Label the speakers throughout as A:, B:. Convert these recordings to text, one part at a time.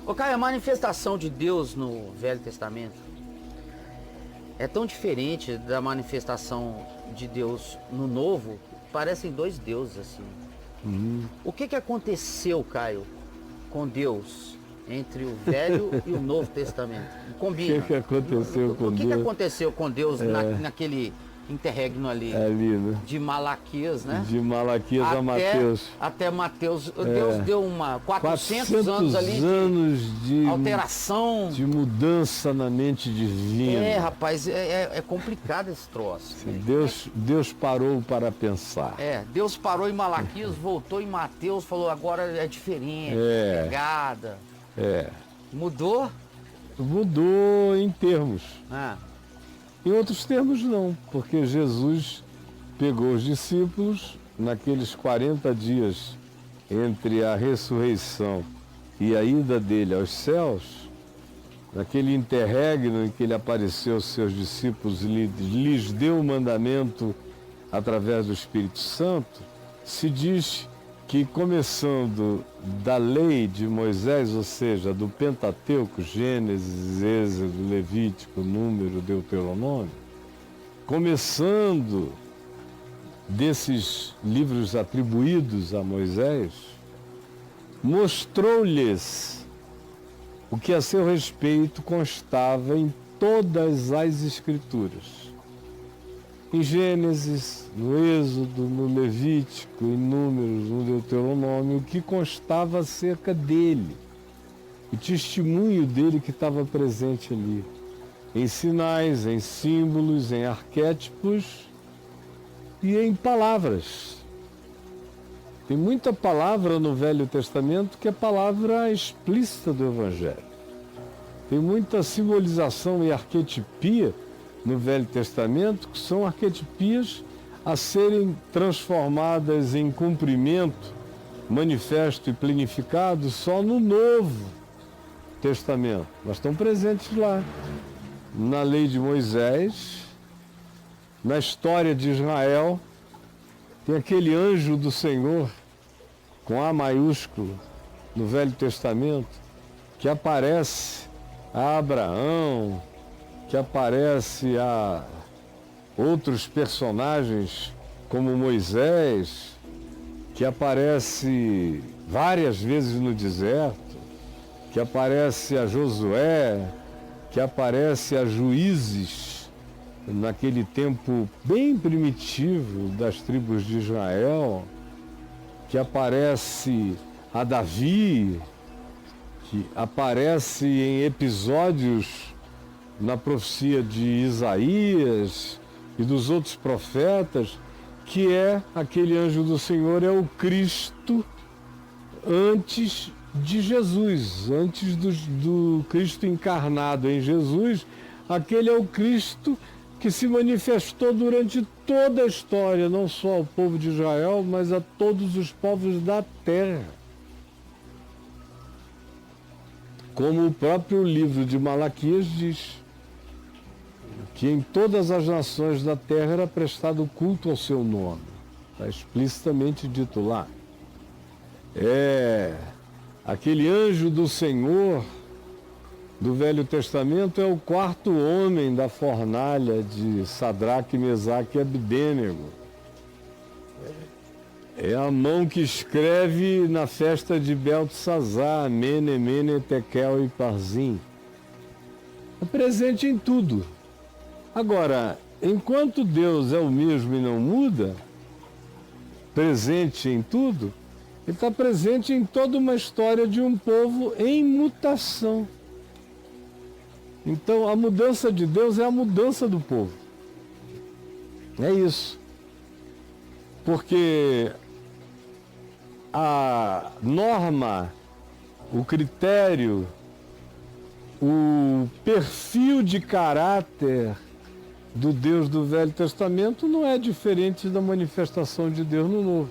A: Ô Caio, a manifestação de Deus no Velho Testamento é tão diferente da manifestação de Deus no Novo, parecem dois deuses assim. O que aconteceu, Caio, com Deus entre o Velho e o Novo Testamento? Combina.
B: O que aconteceu com Deus?
A: O que aconteceu com Deus naquele interregno ali,
B: né?
A: de Malaquias, né?
B: De Malaquias a Mateus.
A: Até Mateus. Deus deu 400 anos ali
B: de
A: alteração.
B: De mudança na mente divina.
A: Rapaz, é complicado esse troço.
B: Sim, Deus parou para pensar.
A: Deus parou em Malaquias, voltou em Mateus, falou agora é diferente, pegada. Mudou?
B: Mudou em termos. Em outros termos não, porque Jesus pegou os discípulos naqueles 40 dias entre a ressurreição e a ida dele aos céus, naquele interregno em que ele apareceu aos seus discípulos e lhes deu o mandamento através do Espírito Santo. Se diz que começando da lei de Moisés, ou seja, do Pentateuco, Gênesis, Êxodo, Levítico, Número, Deuteronômio, começando desses livros atribuídos a Moisés, mostrou-lhes o que a seu respeito constava em todas as Escrituras. Em Gênesis, no Êxodo, no Levítico, em Números, no Deuteronômio, o que constava acerca dele, o testemunho dele que estava presente ali, em sinais, em símbolos, em arquétipos e em palavras. Tem muita palavra no Velho Testamento que é palavra explícita do Evangelho. Tem muita simbolização e arquetipia no Velho Testamento, que são arquetipias a serem transformadas em cumprimento, manifesto e plenificado só no Novo Testamento. Mas estão presentes lá, na lei de Moisés, na história de Israel. Tem aquele anjo do Senhor, com A maiúsculo, no Velho Testamento, que aparece a Abraão, que aparece a outros personagens como Moisés, que aparece várias vezes no deserto, que aparece a Josué, que aparece a juízes naquele tempo bem primitivo das tribos de Israel, que aparece a Davi, que aparece em episódios na profecia de Isaías e dos outros profetas, que é aquele anjo do Senhor, é o Cristo antes de Jesus, antes do Cristo encarnado em Jesus. Aquele é o Cristo que se manifestou durante toda a história, não só ao povo de Israel, mas a todos os povos da terra. Como o próprio livro de Malaquias diz, que em todas as nações da terra era prestado culto ao seu nome. Está explicitamente dito lá. Aquele anjo do Senhor do Velho Testamento é o quarto homem da fornalha de Sadraque, Mesaque e Abdênego. É a mão que escreve na festa de Beltesazar, Mene, Mene, Tekel e Parzim. É presente em tudo. Agora, enquanto Deus é o mesmo e não muda, presente em tudo, Ele está presente em toda uma história de um povo em mutação. Então, a mudança de Deus é a mudança do povo. É isso. Porque a norma, o critério, o perfil de caráter do Deus do Velho Testamento não é diferente da manifestação de Deus no Novo.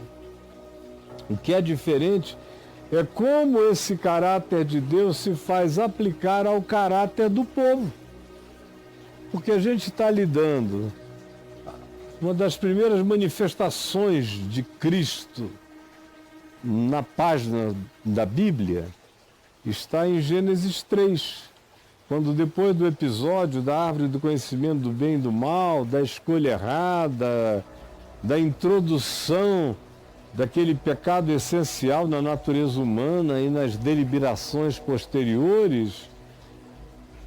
B: O que é diferente é como esse caráter de Deus se faz aplicar ao caráter do povo. Porque a gente está lidando, uma das primeiras manifestações de Cristo na página da Bíblia está em Gênesis 3, quando depois do episódio da árvore do conhecimento do bem e do mal, da escolha errada, da introdução daquele pecado essencial na natureza humana e nas deliberações posteriores,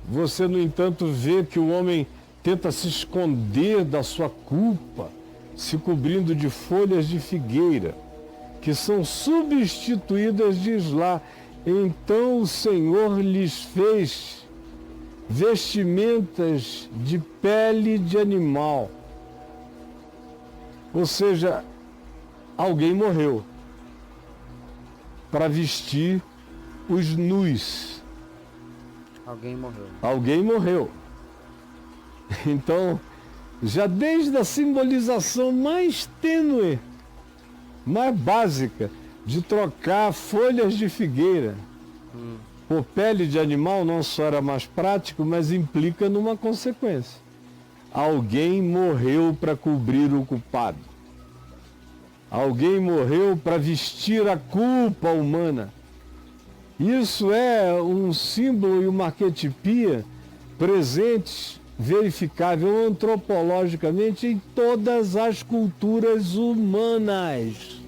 B: você, no entanto, vê que o homem tenta se esconder da sua culpa, se cobrindo de folhas de figueira, que são substituídas, diz lá, então o Senhor lhes fez vestimentas de pele de animal. Ou seja, alguém morreu para vestir os nus.
A: Alguém morreu.
B: Alguém morreu. Então, já desde a simbolização mais tênue, mais básica, de trocar folhas de figueira por pele de animal, não só era mais prático, mas implica numa consequência. Alguém morreu para cobrir o culpado. Alguém morreu para vestir a culpa humana. Isso é um símbolo e uma arquetipia presente, verificável antropologicamente em todas as culturas humanas.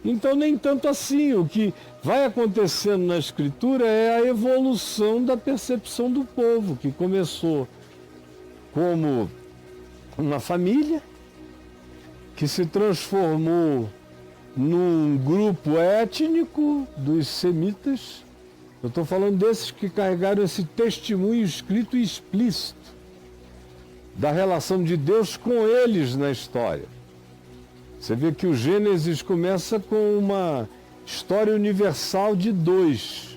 B: Então, nem tanto assim. O que vai acontecendo na Escritura é a evolução da percepção do povo, que começou como uma família, que se transformou num grupo étnico dos semitas. Eu estou falando desses que carregaram esse testemunho escrito e explícito da relação de Deus com eles na história. Você vê que o Gênesis começa com uma história universal de dois,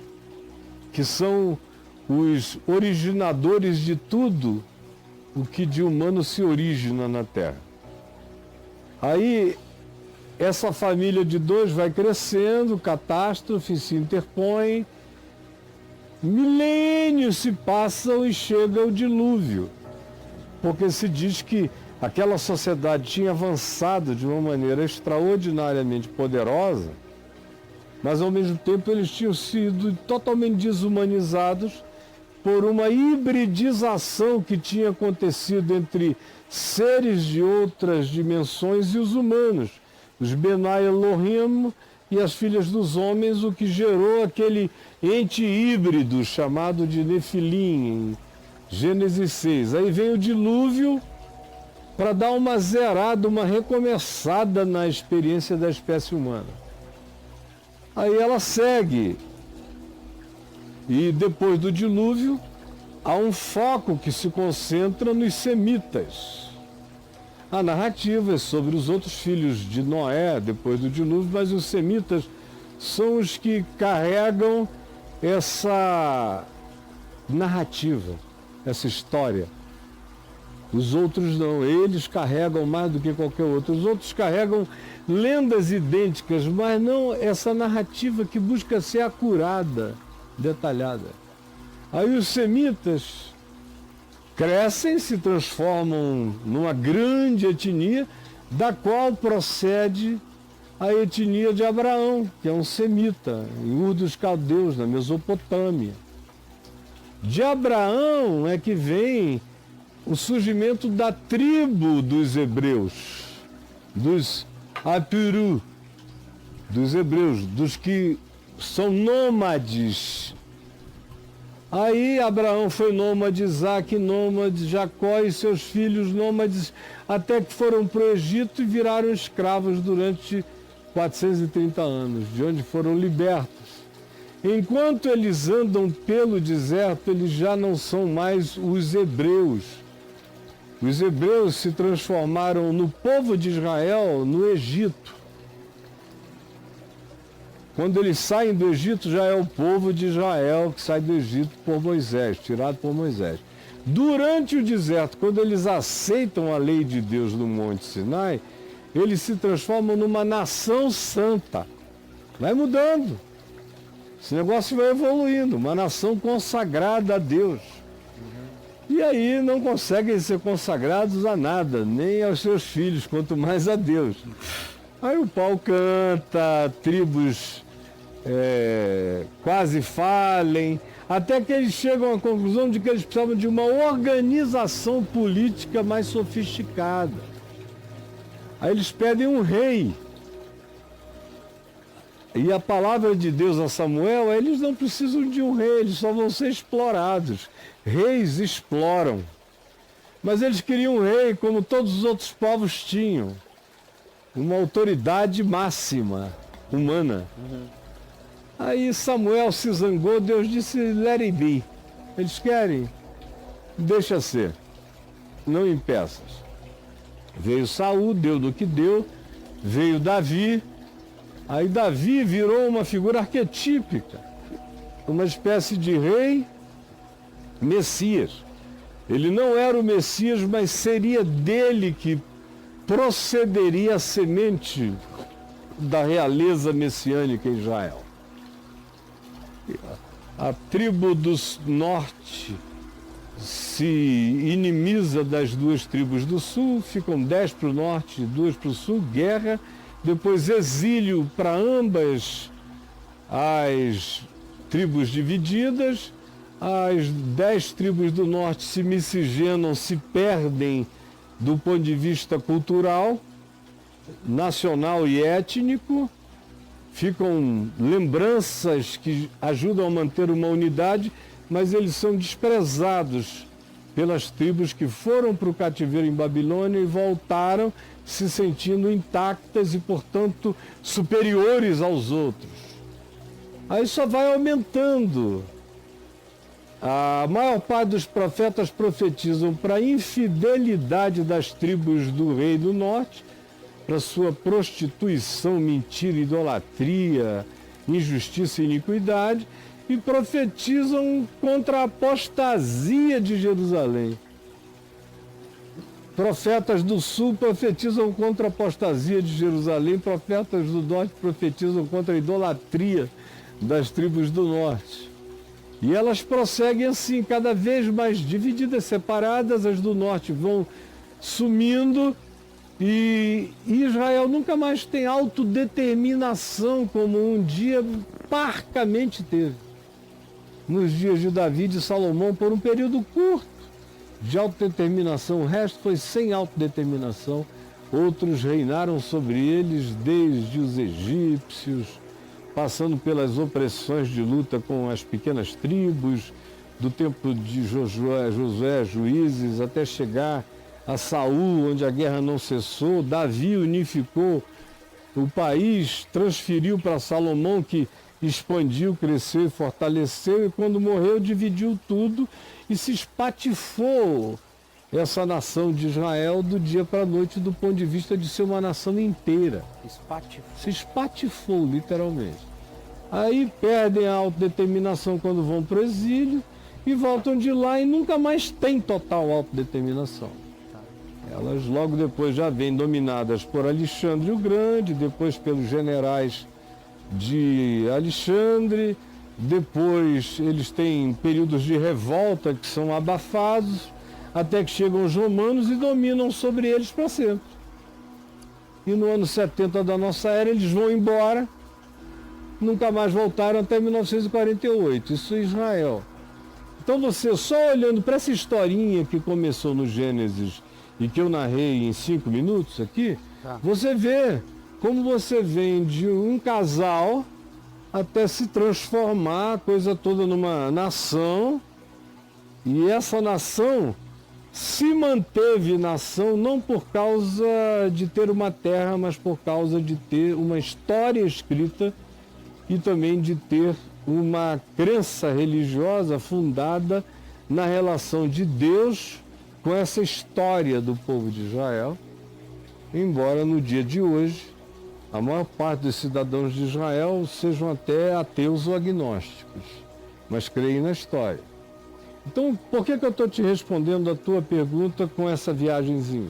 B: que são os originadores de tudo o que de humano se origina na Terra. Aí, essa família de dois vai crescendo, catástrofe se interpõe, milênios se passam e chega o dilúvio, porque se diz que aquela sociedade tinha avançado de uma maneira extraordinariamente poderosa, mas ao mesmo tempo eles tinham sido totalmente desumanizados por uma hibridização que tinha acontecido entre seres de outras dimensões e os humanos, os Benai Elohim e as filhas dos homens, o que gerou aquele ente híbrido chamado de Nefilim, em Gênesis 6. Aí vem o dilúvio para dar uma zerada, uma recomeçada na experiência da espécie humana. Aí ela segue. E depois do dilúvio, há um foco que se concentra nos semitas. A narrativa é sobre os outros filhos de Noé, depois do dilúvio, mas os semitas são os que carregam essa narrativa, essa história. Os outros não, eles carregam mais do que qualquer outro. Os outros carregam lendas idênticas, mas não essa narrativa que busca ser acurada, detalhada. Aí os semitas crescem, se transformam numa grande etnia, da qual procede a etnia de Abraão, que é um semita, em Ur dos Caldeus, na Mesopotâmia. De Abraão é que vem o surgimento da tribo dos hebreus, dos Apiru, dos hebreus, dos que são nômades. Aí Abraão foi nômade, Isaac nômade, Jacó e seus filhos nômades, até que foram para o Egito e viraram escravos durante 430 anos, de onde foram libertos. Enquanto eles andam pelo deserto, eles já não são mais os hebreus. Os hebreus se transformaram no povo de Israel no Egito. Quando eles saem do Egito, já é o povo de Israel que sai do Egito por Moisés, tirado por Moisés. Durante o deserto, quando eles aceitam a lei de Deus no Monte Sinai, eles se transformam numa nação santa. Vai mudando. Esse negócio vai evoluindo, uma nação consagrada a Deus. E aí não conseguem ser consagrados a nada, nem aos seus filhos, quanto mais a Deus. Aí o pau canta, tribos quase falem, até que eles chegam à conclusão de que eles precisavam de uma organização política mais sofisticada. Aí eles pedem um rei. E a palavra de Deus a Samuel, eles não precisam de um rei, eles só vão ser explorados. Reis exploram. Mas eles queriam um rei como todos os outros povos tinham. Uma autoridade máxima, humana. Aí Samuel se zangou, Deus disse, let it be. Eles querem, deixa ser, não impeças. Veio Saul, deu do que deu, veio Davi, aí Davi virou uma figura arquetípica, uma espécie de rei Messias. Ele não era o Messias, mas seria dele que procederia a semente da realeza messiânica em Israel. A tribo do norte se inimiza das duas tribos do sul, ficam 10 para o norte e 2 para o sul, guerra, depois exílio para ambas as tribos divididas, as 10 tribos do norte se miscigenam, se perdem do ponto de vista cultural, nacional e étnico, ficam lembranças que ajudam a manter uma unidade, mas eles são desprezados pelas tribos que foram para o cativeiro em Babilônia e voltaram se sentindo intactas e, portanto, superiores aos outros. Aí só vai aumentando. A maior parte dos profetas profetizam para a infidelidade das tribos do rei do norte, para sua prostituição, mentira, idolatria, injustiça e iniquidade, e profetizam contra a apostasia de Jerusalém. Profetas do sul profetizam contra a apostasia de Jerusalém, profetas do norte profetizam contra a idolatria das tribos do norte. E elas prosseguem assim, cada vez mais divididas, separadas, as do norte vão sumindo, e Israel nunca mais tem autodeterminação como um dia parcamente teve. Nos dias de Davi e de Salomão, por um período curto de autodeterminação, o resto foi sem autodeterminação. Outros reinaram sobre eles, desde os egípcios, passando pelas opressões de luta com as pequenas tribos, do tempo de Josué, Juízes, até chegar a Saul, onde a guerra não cessou. Davi unificou o país, transferiu para Salomão, que expandiu, cresceu e fortaleceu, e quando morreu dividiu tudo e se espatifou essa nação de Israel do dia para a noite, do ponto de vista de ser uma nação inteira. Se espatifou, literalmente. Aí perdem a autodeterminação quando vão para o exílio e voltam de lá e nunca mais têm total autodeterminação. Elas logo depois já vêm dominadas por Alexandre o Grande, depois pelos generais de Alexandre, depois eles têm períodos de revolta que são abafados, até que chegam os romanos e dominam sobre eles para sempre. E no ano 70 da nossa era eles vão embora, nunca mais voltaram até 1948, isso é Israel. Então você, só olhando para essa historinha que começou no Gênesis e que eu narrei em 5 minutos aqui, você vê como você vem de um casal até se transformar a coisa toda numa nação, e essa nação se manteve nação não por causa de ter uma terra, mas por causa de ter uma história escrita e também de ter uma crença religiosa fundada na relação de Deus com essa história do povo de Israel, embora no dia de hoje a maior parte dos cidadãos de Israel sejam até ateus ou agnósticos, mas creem na história. Então, por que eu estou te respondendo a tua pergunta com essa viagenzinha?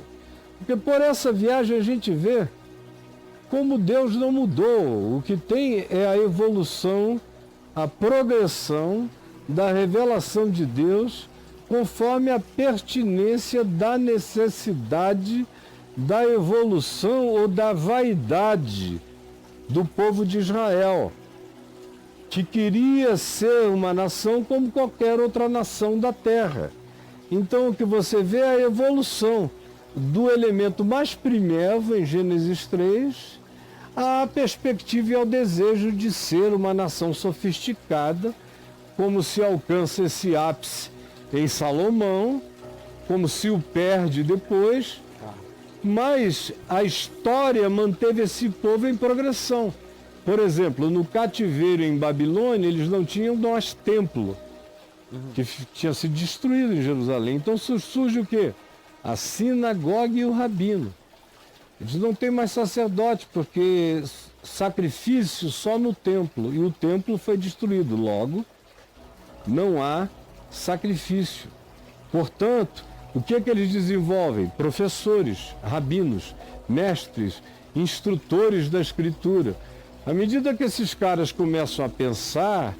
B: Porque por essa viagem a gente vê como Deus não mudou. O que tem é a evolução, a progressão da revelação de Deus conforme a pertinência da necessidade da evolução ou da vaidade do povo de Israel. que queria ser uma nação como qualquer outra nação da terra. Então o que você vê é a evolução do elemento mais primevo, em Gênesis 3, à perspectiva e ao desejo de ser uma nação sofisticada, como se alcança esse ápice em Salomão, como se o perde depois, mas a história manteve esse povo em progressão. Por exemplo, no cativeiro em Babilônia, eles não tinham mais templo, que tinha sido destruído em Jerusalém. Então surge o quê? A sinagoga e o rabino. Eles não têm mais sacerdote, porque sacrifício só no templo, e o templo foi destruído. Logo, não há sacrifício. Portanto, o que é que eles desenvolvem? Professores, rabinos, mestres, instrutores da Escritura. À medida que esses caras começam a pensar,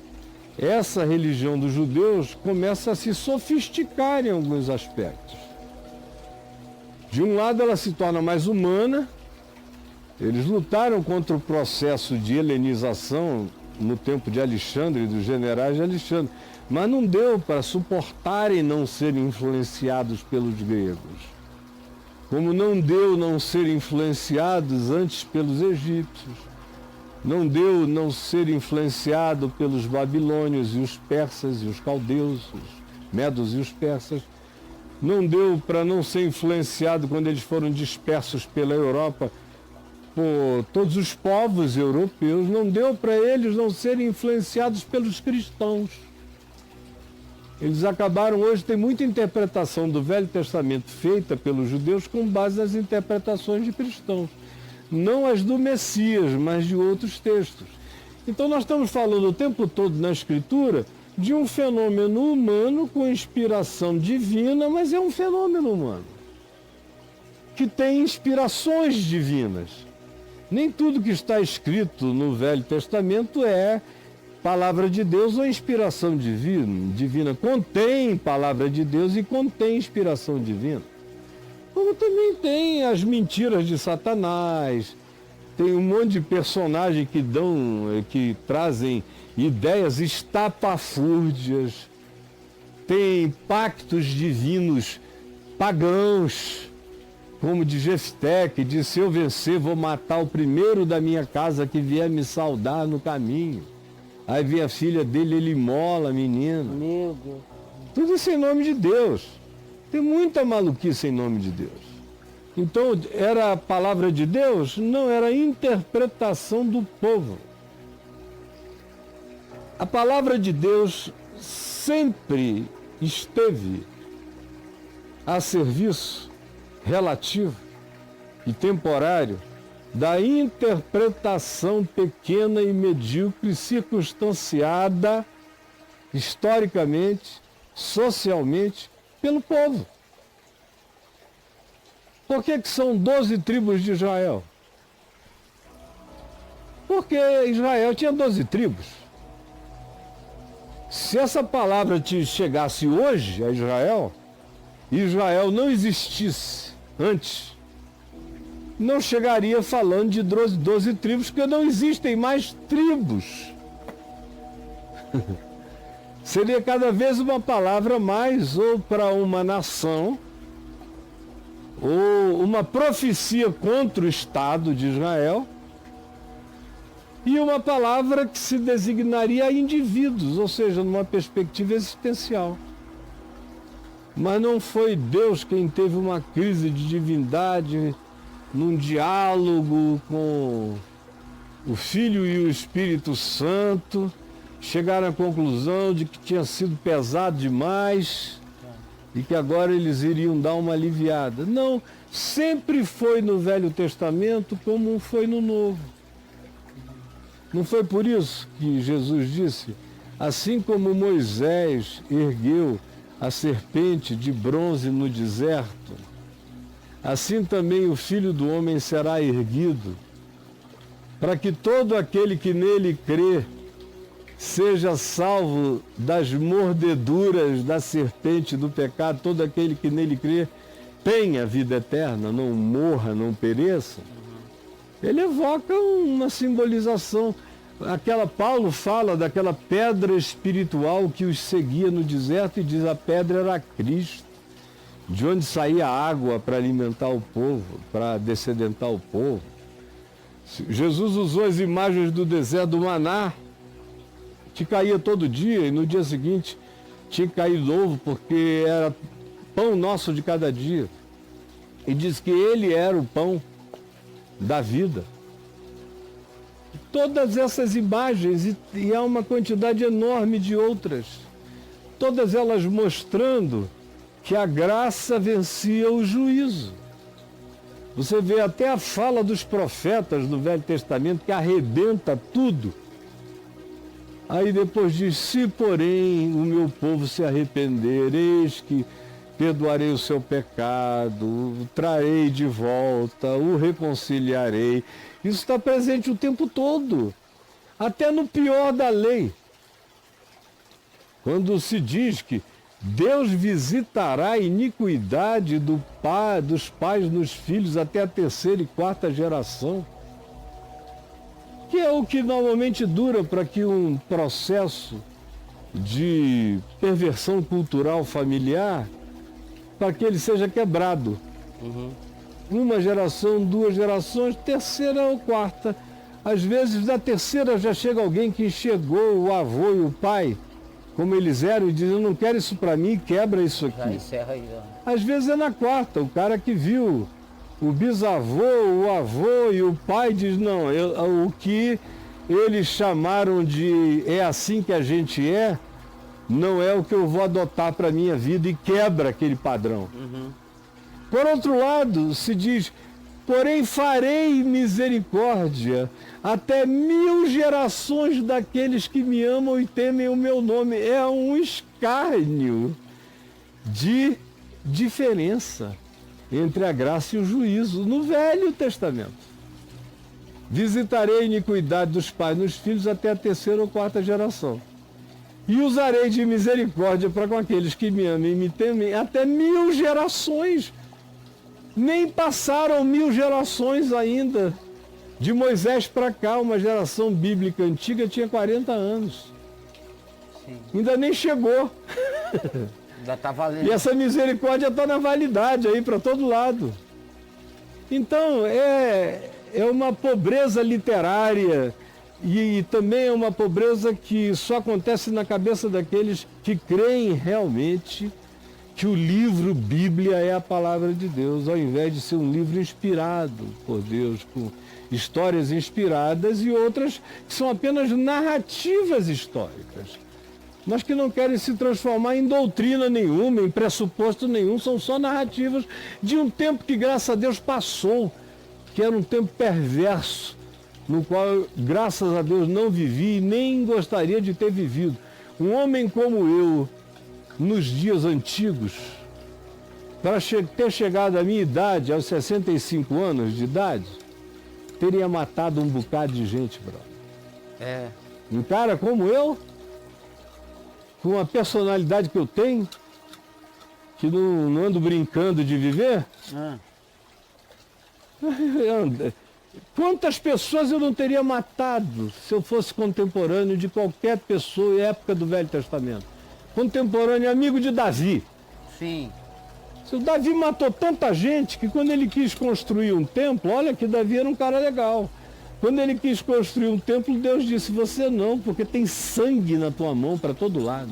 B: essa religião dos judeus começa a se sofisticar em alguns aspectos. De um lado, ela se torna mais humana. Eles lutaram contra o processo de helenização no tempo de Alexandre e dos generais de Alexandre, mas não deu para suportarem não serem influenciados pelos gregos, como não deu não ser influenciados antes pelos egípcios, não deu não ser influenciado pelos babilônios e os persas e os caldeus, os medos e os persas. Não deu para não ser influenciado quando eles foram dispersos pela Europa por todos os povos europeus. Não deu para eles não serem influenciados pelos cristãos. Eles acabaram hoje, tem muita interpretação do Velho Testamento feita pelos judeus com base nas interpretações de cristãos. Não as do Messias, mas de outros textos. Então nós estamos falando o tempo todo na Escritura de um fenômeno humano com inspiração divina, mas é um fenômeno humano, que tem inspirações divinas. Nem tudo que está escrito no Velho Testamento é palavra de Deus ou inspiração divina. Contém palavra de Deus e contém inspiração divina. Como também tem as mentiras de Satanás, tem um monte de personagens que trazem ideias estapafúrdias, tem pactos divinos pagãos, como de Jefté, que diz: se eu vencer, vou matar o primeiro da minha casa que vier me saudar no caminho. Aí vem a filha dele, ele imola a menina.
A: Meu Deus.
B: Tudo isso em nome de Deus. Tem muita maluquice em nome de Deus. Então, era a palavra de Deus? Não, era a interpretação do povo. A palavra de Deus sempre esteve a serviço relativo e temporário da interpretação pequena e medíocre, circunstanciada historicamente, socialmente, pelo povo. Por que são 12 tribos de Israel? Porque Israel tinha 12 tribos. Se essa palavra te chegasse hoje a Israel, e Israel não existisse antes, não chegaria falando de 12 tribos, porque não existem mais tribos. Seria cada vez uma palavra mais, ou para uma nação, ou uma profecia contra o Estado de Israel, e uma palavra que se designaria a indivíduos, ou seja, numa perspectiva existencial. Mas não foi Deus quem teve uma crise de divindade, num diálogo com o Filho e o Espírito Santo, chegaram à conclusão de que tinha sido pesado demais e que agora eles iriam dar uma aliviada. Não, sempre foi no Velho Testamento como foi no Novo. Não foi por isso que Jesus disse: assim como Moisés ergueu a serpente de bronze no deserto, assim também o Filho do Homem será erguido, para que todo aquele que nele crê seja salvo das mordeduras da serpente do pecado. Todo aquele que nele crê tenha vida eterna, não morra, não pereça. Ele evoca uma simbolização. Paulo fala daquela pedra espiritual que os seguia no deserto e diz a pedra era Cristo, de onde saía água para alimentar o povo, para descedentar o povo. Jesus usou as imagens do deserto do maná, que caía todo dia e no dia seguinte tinha que cair novo, porque era pão nosso de cada dia. E diz que ele era o pão da vida. Todas essas imagens, e há uma quantidade enorme de outras, todas elas mostrando que a graça vencia o juízo. Você vê até a fala dos profetas do Velho Testamento que arrebenta tudo. Aí depois diz, se porém o meu povo se arrepender, eis que perdoarei o seu pecado, o trarei de volta, o reconciliarei. Isso está presente o tempo todo, até no pior da lei. Quando se diz que Deus visitará a iniquidade dos pais nos filhos até a terceira e quarta geração, que é o que normalmente dura para que um processo de perversão cultural familiar, para que ele seja quebrado. Uma geração, 2 gerações, terceira ou quarta. Às vezes, da terceira já chega alguém que enxergou o avô e o pai, como eles eram, e diz, eu não quero isso para mim, quebra isso aqui.
A: Já encerra aí, ó.
B: Às vezes é na quarta, o cara que viu o bisavô, o avô e o pai diz, não, o que eles chamaram de é assim que a gente é, não é o que eu vou adotar para a minha vida, e quebra aquele padrão. Por outro lado, se diz, porém farei misericórdia até 1000 gerações daqueles que me amam e temem o meu nome. É um escárnio de diferença entre a graça e o juízo no Velho Testamento. Visitarei a iniquidade dos pais nos filhos até a terceira ou quarta geração. E usarei de misericórdia para com aqueles que me amem e me temem até 1000 gerações. Nem passaram 1000 gerações ainda. De Moisés para cá, uma geração bíblica antiga tinha 40 anos.
A: Sim.
B: Ainda nem chegou.
A: Já está valendo.
B: E essa misericórdia está na validade aí para todo lado. Então, é uma pobreza literária e também é uma pobreza que só acontece na cabeça daqueles que creem realmente que o livro Bíblia é a palavra de Deus, ao invés de ser um livro inspirado por Deus, com histórias inspiradas e outras que são apenas narrativas históricas, mas que não querem se transformar em doutrina nenhuma, em pressuposto nenhum, são só narrativas de um tempo que, graças a Deus, passou, que era um tempo perverso, no qual, graças a Deus, não vivi e nem gostaria de ter vivido. Um homem como eu, nos dias antigos, para ter chegado à minha idade, aos 65 anos de idade, teria matado um bocado de gente, brother. Um cara como eu, com a personalidade que eu tenho, que não ando brincando de viver, quantas pessoas eu não teria matado se eu fosse contemporâneo de qualquer pessoa em época do Velho Testamento? Contemporâneo, amigo de Davi.
A: Sim.
B: O Davi matou tanta gente que quando ele quis construir um templo, olha que Davi era um cara legal. Quando ele quis construir um templo, Deus disse, você não, porque tem sangue na tua mão para todo lado.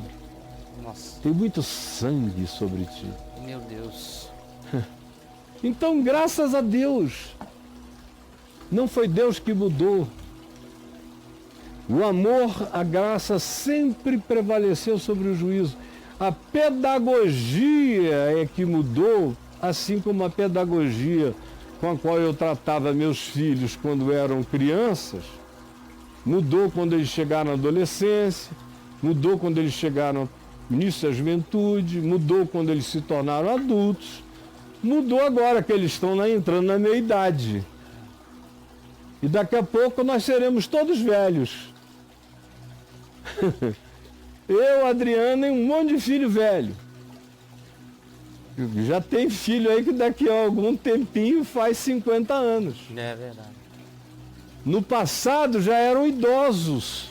A: Nossa.
B: Tem muito sangue sobre ti.
A: Meu Deus.
B: Então, graças a Deus, não foi Deus que mudou. O amor, a graça sempre prevaleceu sobre o juízo. A pedagogia é que mudou, assim como a pedagogia com a qual eu tratava meus filhos quando eram crianças, mudou quando eles chegaram à adolescência, mudou quando eles chegaram no início da juventude, mudou quando eles se tornaram adultos, mudou agora que eles estão entrando na meia-idade. E daqui a pouco nós seremos todos velhos. Eu, Adriana e um monte de filho velho. Já tem filho aí que daqui a algum tempinho faz 50 anos.
A: É verdade.
B: no passado já eram idosos.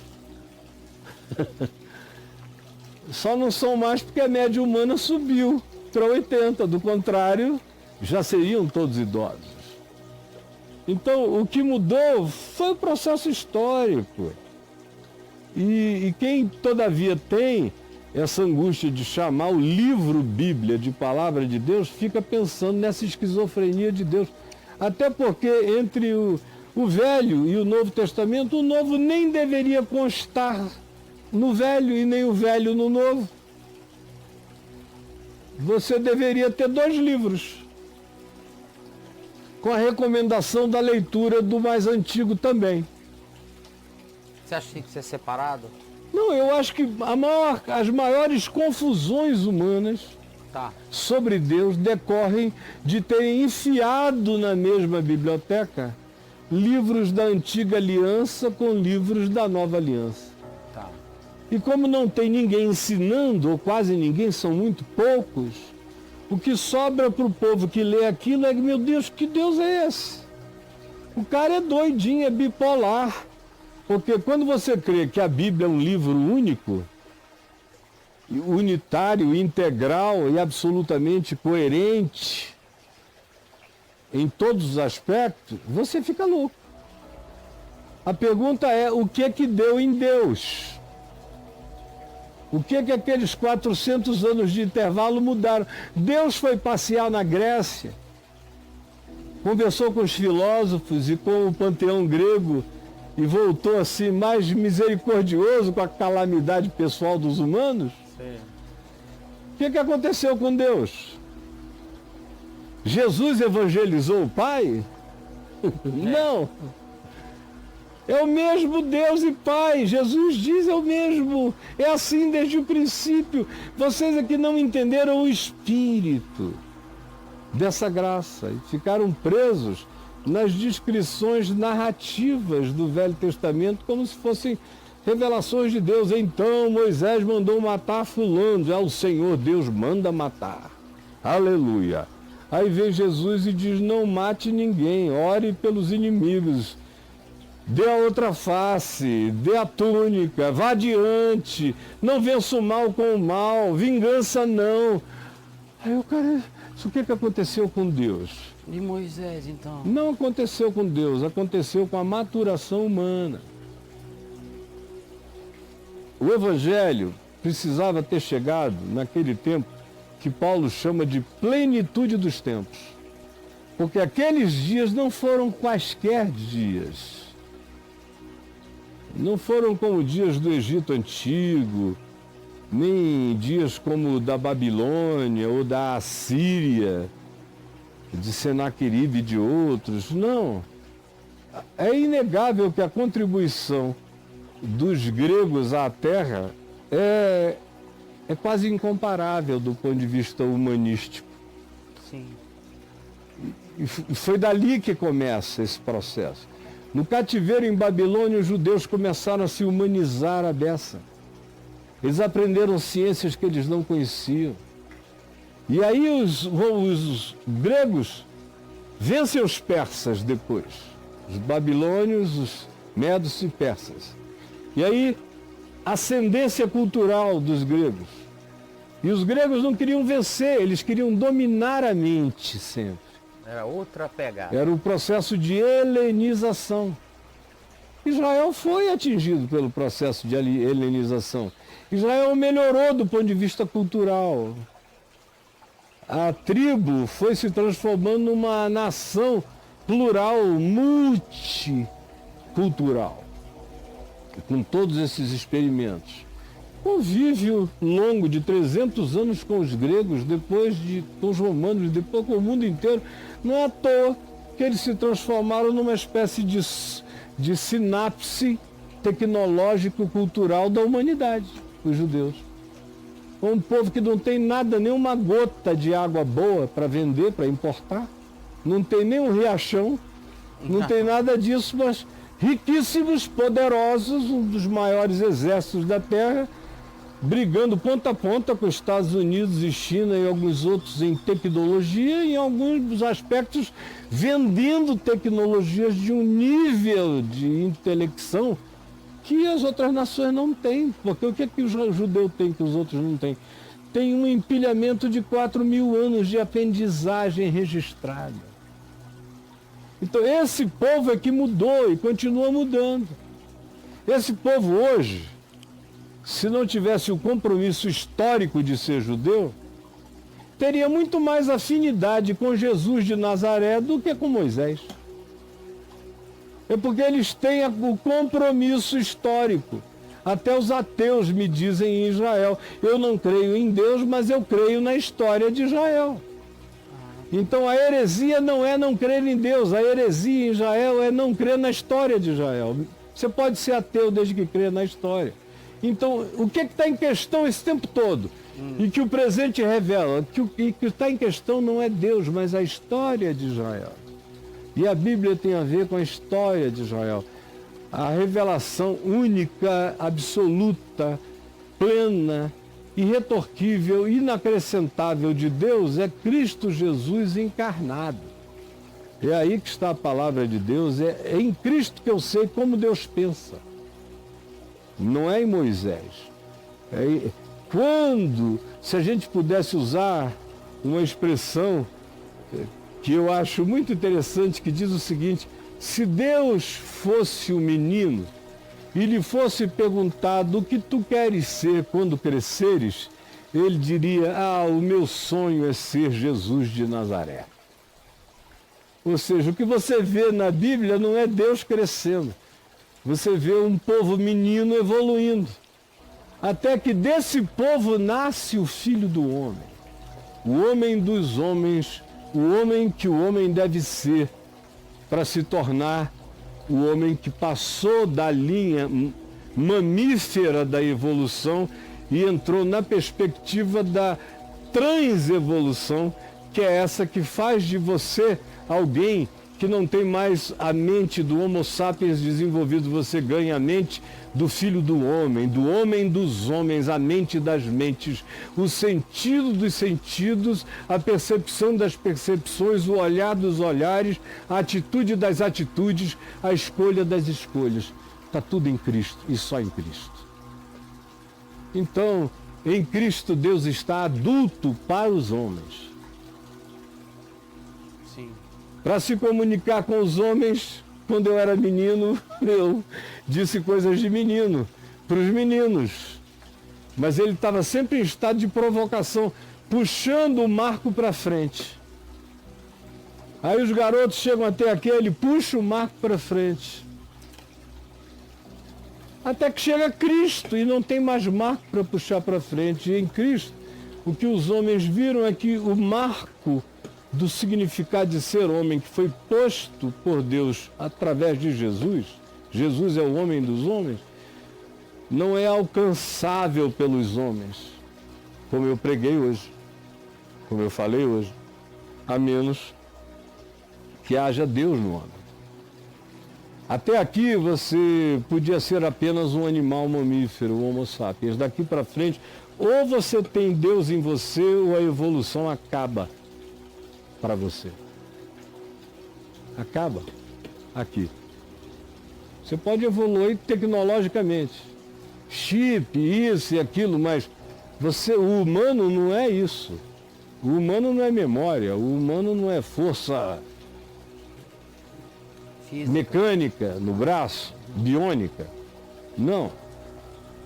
B: Só não são mais porque a média humana subiu para 80, do contrário, já seriam todos idosos. Então, o que mudou foi o processo histórico. E quem, todavia, tem essa angústia de chamar o livro Bíblia de Palavra de Deus, fica pensando nessa esquizofrenia de Deus. Até porque entre o Velho e o Novo Testamento, o Novo nem deveria constar no Velho e nem o Velho no Novo. Você deveria ter 2 livros, com a recomendação da leitura do mais antigo também.
A: Você acha que tem que ser separado?
B: Não, eu acho que as maiores confusões humanas sobre Deus decorrem de terem enfiado na mesma biblioteca livros da Antiga Aliança com livros da Nova Aliança. E como não tem ninguém ensinando, ou quase ninguém, são muito poucos, o que sobra para o povo que lê aquilo é, meu Deus, que Deus é esse? O cara é doidinho, é bipolar. Porque quando você crê que a Bíblia é um livro único, unitário, integral e absolutamente coerente em todos os aspectos, você fica louco. A pergunta é, o que é que deu em Deus? O que é que aqueles 400 anos de intervalo mudaram? Deus foi passear na Grécia, conversou com os filósofos e com o panteão grego, e voltou assim mais misericordioso com a calamidade pessoal dos humanos? Sim. O que aconteceu com Deus? Jesus evangelizou o Pai? Não. É o mesmo Deus e Pai. Jesus diz é o mesmo. É assim desde o princípio. Vocês aqui não entenderam o espírito dessa graça e ficaram presos nas descrições narrativas do Velho Testamento como se fossem revelações de Deus. Então Moisés mandou matar fulano, já o Senhor Deus manda matar. Aleluia. Aí vem Jesus e diz, não mate ninguém, ore pelos inimigos, dê a outra face, dê a túnica, vá adiante, não vença o mal com o mal, vingança não. Aí o cara, o que aconteceu com Deus?
A: De Moisés, então?
B: Não aconteceu com Deus, aconteceu com a maturação humana. O Evangelho precisava ter chegado naquele tempo que Paulo chama de plenitude dos tempos. Porque aqueles dias não foram quaisquer dias. Não foram como dias do Egito Antigo, nem dias como o da Babilônia ou da Assíria, de Senaqueribe e de outros. Não. É inegável que a contribuição dos gregos à Terra é quase incomparável do ponto de vista humanístico.
A: Sim.
B: E foi dali que começa esse processo. No cativeiro em Babilônia, os judeus começaram a se humanizar à beça. Eles aprenderam ciências que eles não conheciam. E aí os gregos vencem os persas depois. Os babilônios, os medos e persas. E aí, ascendência cultural dos gregos. E os gregos não queriam vencer, eles queriam dominar a mente sempre.
A: Era outra pegada.
B: Era o processo de helenização. Israel foi atingido pelo processo de helenização. Israel melhorou do ponto de vista cultural. A tribo foi se transformando numa nação plural, multicultural, com todos esses experimentos. Convívio longo de 300 anos com os gregos, depois com os romanos, depois com o mundo inteiro. Não é à toa que eles se transformaram numa espécie de sinapse tecnológico-cultural da humanidade, os judeus. Um povo que não tem nada, nem uma gota de água boa para vender, para importar. Não tem nem um riachão, não tem nada disso, mas riquíssimos, poderosos, um dos maiores exércitos da Terra, brigando ponta a ponta com os Estados Unidos e China e alguns outros em tecnologia e em alguns aspectos vendendo tecnologias de um nível de intelecção que as outras nações não têm. Porque o que é que o judeu tem que os outros não têm? Tem um empilhamento de 4.000 anos de aprendizagem registrada. Então esse povo é que mudou e continua mudando. Esse povo hoje, se não tivesse o compromisso histórico de ser judeu, teria muito mais afinidade com Jesus de Nazaré do que com Moisés. É porque eles têm o compromisso histórico. Até os ateus me dizem em Israel, eu não creio em Deus, mas eu creio na história de Israel. Então a heresia não é não crer em Deus, a heresia em Israel é não crer na história de Israel. Você pode ser ateu desde que crê na história. Então, o que está em questão esse tempo todo? E que o presente revela, que o que está em questão não é Deus, mas a história de Israel. E a Bíblia tem a ver com a história de Israel. A revelação única, absoluta, plena, irretorquível, inacrescentável de Deus é Cristo Jesus encarnado. É aí que está a palavra de Deus, é em Cristo que eu sei como Deus pensa. Não é em Moisés. Se a gente pudesse usar uma expressão que eu acho muito interessante, que diz o seguinte: se Deus fosse um menino e lhe fosse perguntado o que tu queres ser quando cresceres, ele diria, o meu sonho é ser Jesus de Nazaré. Ou seja, o que você vê na Bíblia não é Deus crescendo. Você vê um povo menino evoluindo. Até que desse povo nasce o Filho do Homem. O homem dos homens, o homem que o homem deve ser para se tornar o homem que passou da linha mamífera da evolução e entrou na perspectiva da transevolução, que é essa que faz de você alguém que não tem mais a mente do Homo sapiens desenvolvido, você ganha a mente do Filho do Homem dos homens, a mente das mentes, o sentido dos sentidos, a percepção das percepções, o olhar dos olhares, a atitude das atitudes, a escolha das escolhas. Está tudo em Cristo e só em Cristo. Então, em Cristo Deus está adulto para os homens. Para se comunicar com os homens, quando eu era menino, eu disse coisas de menino para os meninos. Mas ele estava sempre em estado de provocação, puxando o Marco para frente. Aí os garotos chegam até aqui, ele puxa o Marco para frente. Até que chega Cristo e não tem mais Marco para puxar para frente. E em Cristo, o que os homens viram é que o Marco do significado de ser homem, que foi posto por Deus através de Jesus, Jesus é o homem dos homens, não é alcançável pelos homens, como eu preguei hoje, como eu falei hoje, a menos que haja Deus no homem. Até aqui você podia ser apenas um animal mamífero, o Homo sapiens. Daqui para frente, ou você tem Deus em você, ou a evolução acaba para você. Acaba aqui. Você pode evoluir tecnologicamente. Chip, isso e aquilo, mas o humano não é isso. O humano não é memória, o humano não é força física, mecânica no braço, biônica. Não.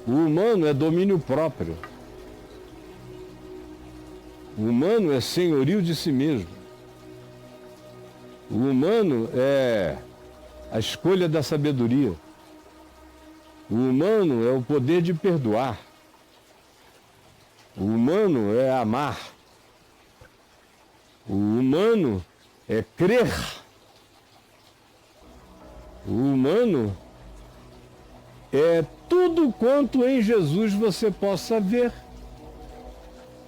B: O humano é domínio próprio. O humano é senhorio de si mesmo. O humano é a escolha da sabedoria. O humano é o poder de perdoar. O humano é amar. O humano é crer. O humano é tudo quanto em Jesus você possa ver.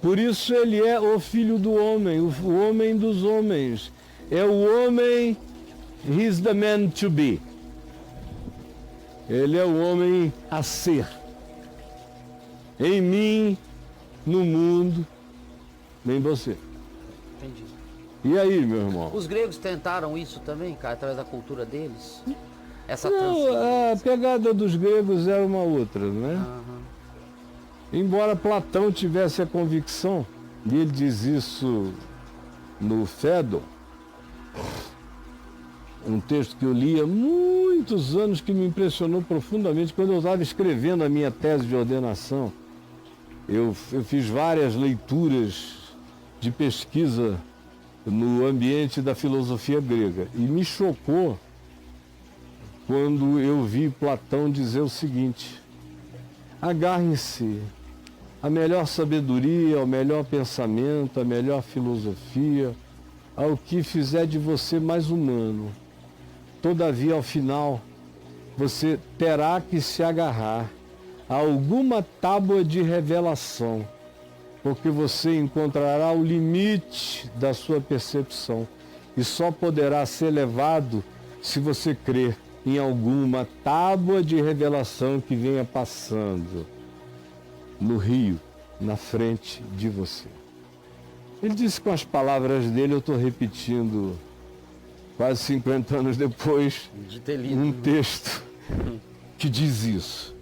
B: Por isso ele é o Filho do Homem, o homem dos homens. É o homem, he's the man to be. Ele é o homem a ser. em mim, no mundo, nem você.
A: Entendi.
B: E aí, meu irmão?
A: Os gregos tentaram isso também, cara, através da cultura deles? Essa
B: Não, a pegada dos gregos era uma outra, né?
A: Aham.
B: Embora Platão tivesse a convicção, e ele diz isso no Fédon, um texto que eu li há muitos anos que me impressionou profundamente quando eu estava escrevendo a minha tese de ordenação. Eu fiz várias leituras de pesquisa no ambiente da filosofia grega e me chocou quando eu vi Platão dizer o seguinte: agarrem-se à melhor sabedoria, ao melhor pensamento, à melhor filosofia, ao que fizer de você mais humano. Todavia, ao final, você terá que se agarrar a alguma tábua de revelação, porque você encontrará o limite da sua percepção e só poderá ser levado se você crer em alguma tábua de revelação que venha passando no rio, na frente de você. Ele disse com as palavras dele, eu estou repetindo quase 50 anos depois,
A: De ter lido.
B: um texto que diz isso.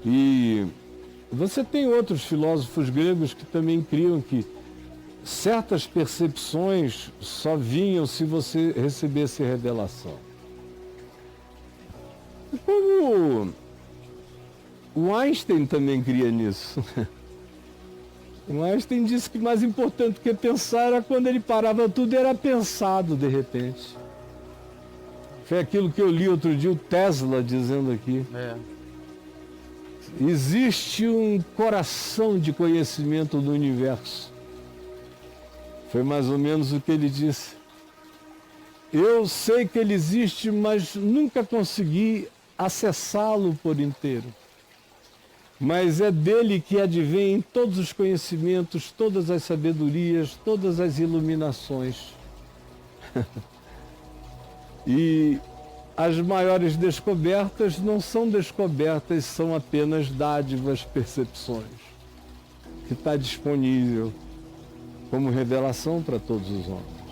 B: E você tem outros filósofos gregos que também criam que certas percepções só vinham se você recebesse revelação. Como o Einstein também cria nisso. O Einstein disse que mais importante que pensar era quando ele parava tudo, era pensado de repente. Foi aquilo que eu li outro dia, o Tesla dizendo aqui.
A: É.
B: Existe um coração de conhecimento do universo. Foi mais ou menos o que ele disse. Eu sei que ele existe, mas nunca consegui acessá-lo por inteiro. Mas é dele que advém todos os conhecimentos, todas as sabedorias, todas as iluminações. E as maiores descobertas não são descobertas, são apenas dádivas, percepções, que está disponível como revelação para todos os homens.